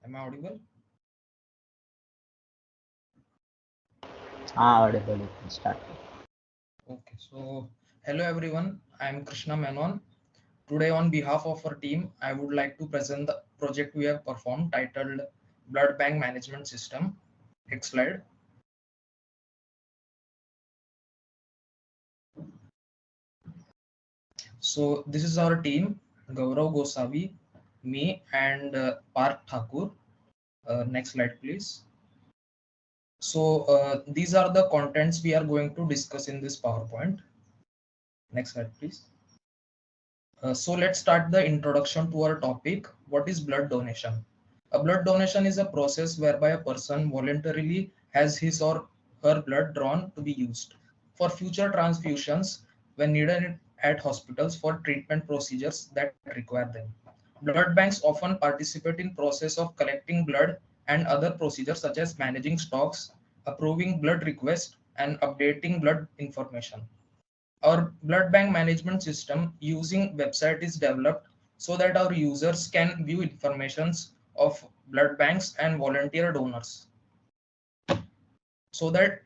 Am I audible? Audible. You can start. Okay, so hello everyone. I am Krishna Menon. Today, on behalf of our team, I would like to present the project we have performed titled Blood Bank Management System. Next slide. So this is our team: Gaurav Gosavi, me, and Parth Thakur. Next slide, please. So these are the contents we are going to discuss in this PowerPoint. Next slide, please. So let's start the introduction to our topic. What is blood donation? A blood donation is a process whereby a person voluntarily has his or her blood drawn to be used for future transfusions when needed at hospitals for treatment procedures that require them. Blood banks often participate in process of collecting blood and other procedures such as managing stocks, approving blood requests, and updating blood information. Our blood bank management system using website is developed so that our users can view informations of blood banks and volunteer donors. So that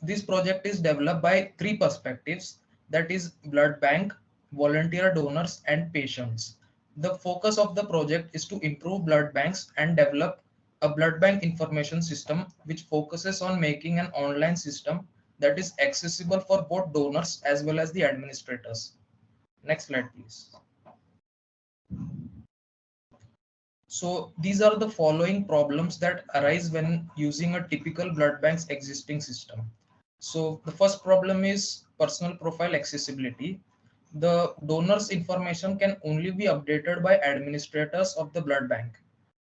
this project is developed by three perspectives, that is blood bank, volunteer donors, and patients. The focus of the project is to improve blood banks and develop a blood bank information system which focuses on making an online system that is accessible for both donors as well as the administrators. Next slide, please. So these are the following problems that arise when using a typical blood bank's existing system. So the first problem is personal profile accessibility. The donor's information can only be updated by administrators of the blood bank.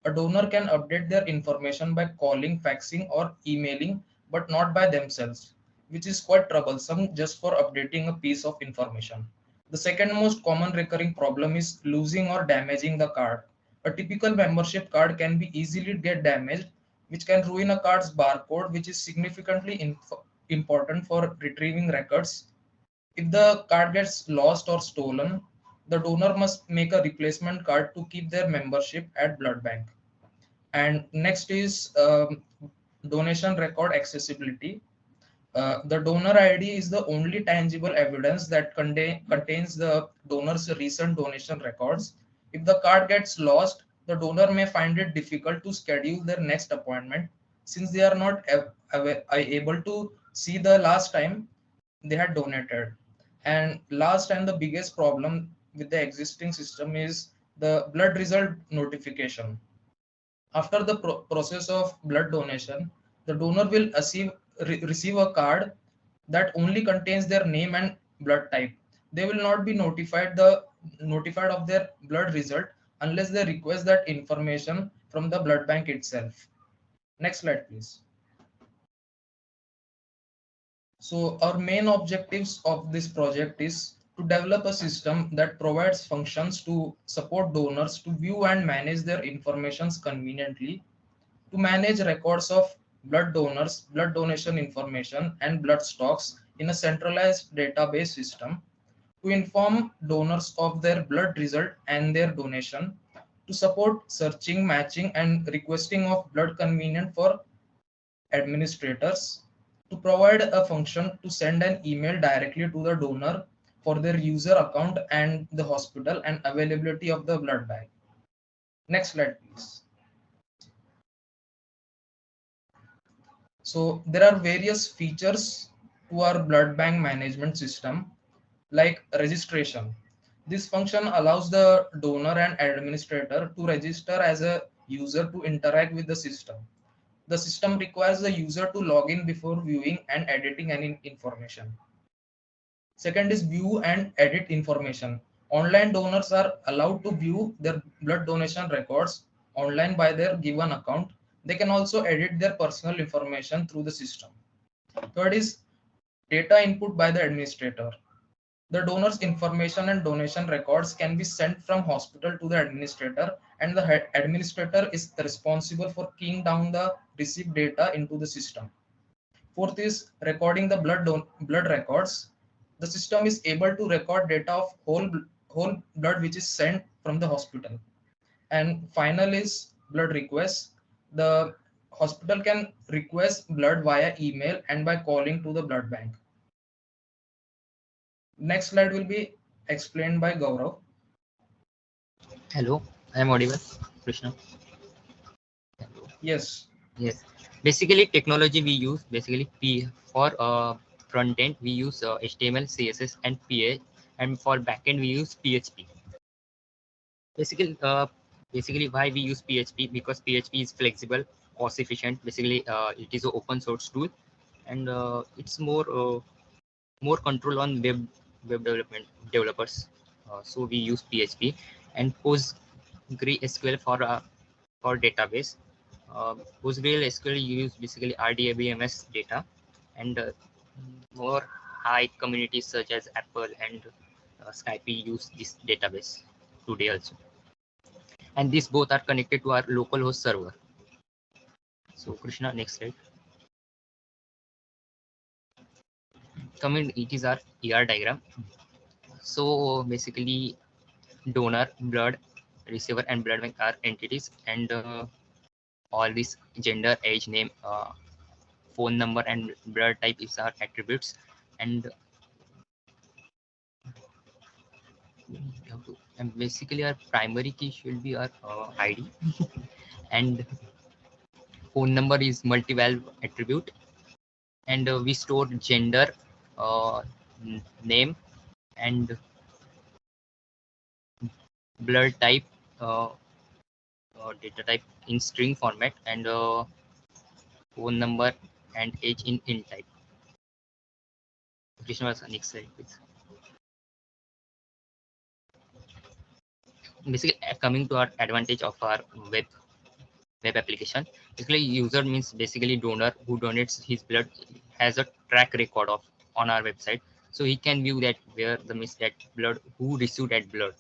A donor can update their information by calling, faxing, or emailing, but not by themselves, which is quite troublesome just for updating a piece of information. The second most common recurring problem is losing or damaging the card. A typical membership card can be easily get damaged, which can ruin a card's barcode, which is significantly important for retrieving records. If the card gets lost or stolen, the donor must make a replacement card to keep their membership at blood bank. And next is donation record accessibility. The donor ID is the only tangible evidence that contains the donor's recent donation records. If the card gets lost, the donor may find it difficult to schedule their next appointment since they are not able to see the last time they had donated. And last and the biggest problem with the existing system is the blood result notification. After the process of blood donation, the donor will receive a card that only contains their name and blood type. They will not be notified of their blood result unless they request that information from the blood bank itself. Next slide, please. So our main objectives of this project is to develop a system that provides functions to support donors to view and manage their informations conveniently, to manage records of blood donors, blood donation information, and blood stocks in a centralized database system, to inform donors of their blood result and their donation, to support searching, matching, and requesting of blood convenient for administrators, to provide a function to send an email directly to the donor for their user account and the hospital and availability of the blood bank. Next slide, please. So there are various features to our blood bank management system, like registration. This function allows the donor and administrator to register as a user to interact with the system. The system requires the user to log in before viewing and editing any information. Second is view and edit information. Online donors are allowed to view their blood donation records online by their given account. They can also edit their personal information through the system. Third is data input by the administrator. The donor's information and donation records can be sent from hospital to the administrator, and the administrator is responsible for keying down the received data into the system. Fourth is recording the blood records. The system is able to record data of whole blood which is sent from the hospital. And final is blood requests, the hospital can request blood via email and by calling to the blood bank. Next slide will be explained by Gaurav. Hello, I am audible, Krishna. Hello. Yes. Yes. Basically, technology we use for front end we use HTML, CSS, and PA, and for backend we use PHP. Basically, why we use PHP, because PHP is flexible, cost efficient. Basically, it is an open source tool, and it's more control on web developers. So we use PHP and PostgreSQL for database. PostgreSQL use basically RDBMS data, and more high communities such as Apple and Skype use this database today also. And these both are connected to our localhost server. So Krishna, next slide. It is our ER diagram. So basically, donor, blood receiver, and blood bank are entities, and all this gender, age, name, phone number, and blood type is our attributes. And basically our primary key should be our ID, and phone number is multi-valve attribute, and we store gender, uh, name, and blood type, uh, data type in string format, and phone number and age in int type. Krishna, next slide please. Basically, coming to our advantage of our web application, basically user means basically donor who donates his blood has a track record of on our website, so he can view that where the miss that blood, who received that blood.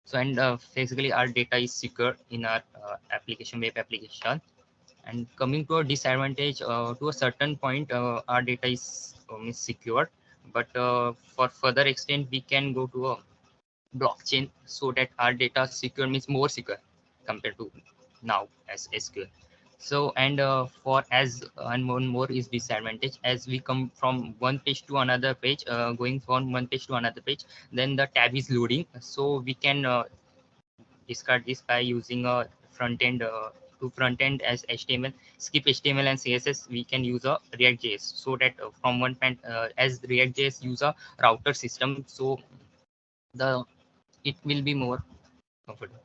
So, and basically our data is secure in our web application. And coming to a disadvantage, to a certain point, our data is secure, but for further extent we can go to a blockchain so that our data secure means more secure compared to now as SQL. So, and for as and one more is disadvantage, as we come from one page to another page, going from one page to another page, then the tab is loading. So we can discard this by using a front end, to front end as HTML, skip HTML and CSS. We can use a React.js, so that from one point, as React.js use a router system, so the it will be more comfortable.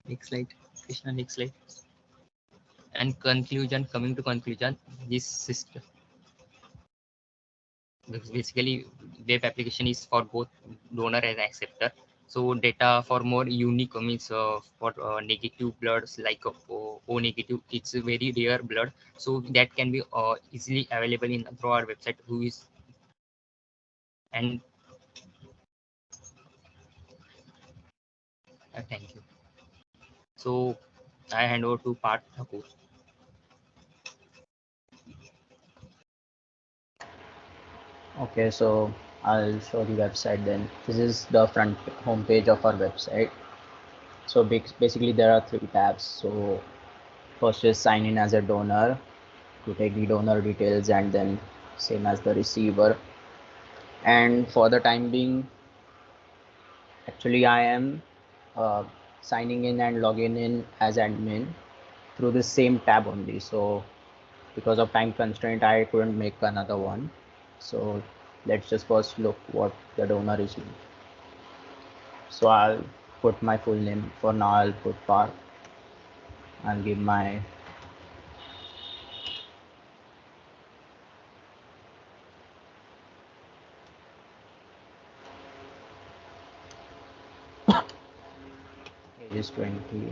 Next slide, Krishna, next slide. And conclusion, coming to conclusion, this system basically web application is for both donor and acceptor. So data for more unique means for negative bloods like O negative, it's a very rare blood, so that can be easily available in through our website. Who is and thank you. So I hand over to Parth Thakur. Okay, so I'll show the website then. This is the front home page of our website. So basically there are 3 tabs. So first is sign in as a donor to take the donor details, and then same as the receiver. And for the time being, actually I am signing in and logging in as admin through the same tab only. So because of time constraint, I couldn't make another one. So let's just first look what the donor is doing. So I'll put my full name. For now I'll put Parth. I'll give my age is 20.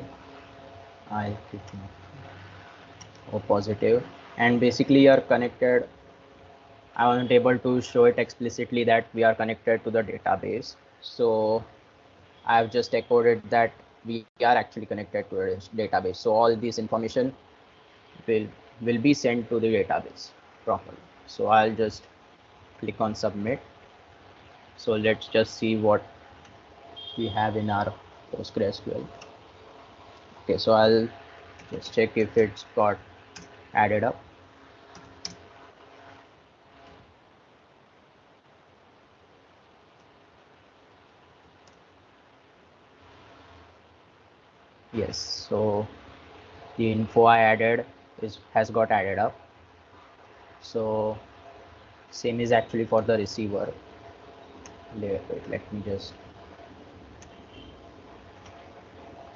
I click O positive, and basically you are connected. I wasn't able to show it explicitly that we are connected to the database. So I've just encoded that we are actually connected to a database. So all this information will be sent to the database properly. So I'll just click on submit. So let's just see what we have in our PostgreSQL. Okay, so I'll just check if it's got added up. Yes, so the info I added has got added up. So same is actually for the receiver. Wait, let me just,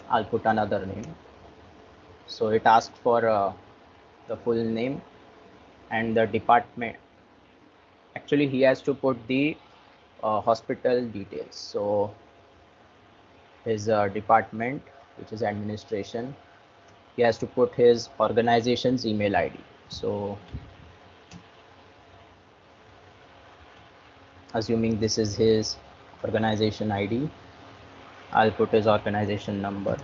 I'll put another name. So it asked for the full name and the department. Actually, he has to put the hospital details. So his department, which is administration, he has to put his organization's email ID. So assuming this is his organization ID, I'll put his organization number.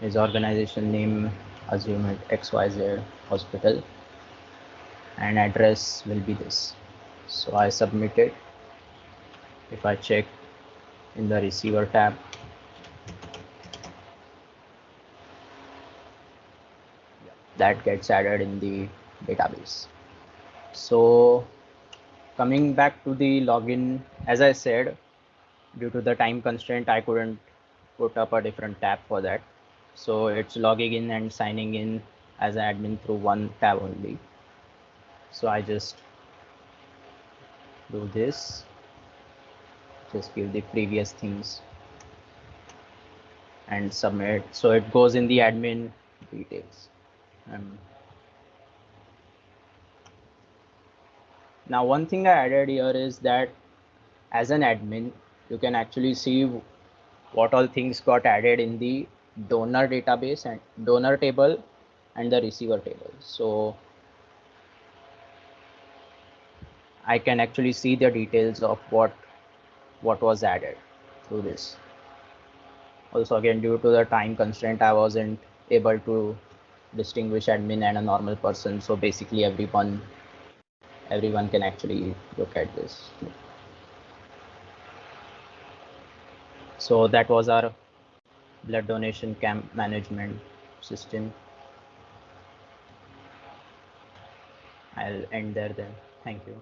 His organization name, assume it XYZ hospital, and address will be this. So I submit it. If I check in the receiver tab, that gets added in the database. So coming back to the login, as I said, due to the time constraint, I couldn't put up a different tab for that. So it's logging in and signing in as an admin through one tab only. So I just do this, just give the previous things and submit. So it goes in the admin details. Now one thing I added here is that as an admin, you can actually see what all things got added in the donor database and donor table and the receiver table. So I can actually see the details of what was added through this. Also, again, due to the time constraint, I wasn't able to distinguish admin and a normal person. So basically everyone can actually look at this. So that was our blood donation camp management system. I'll end there then. Thank you.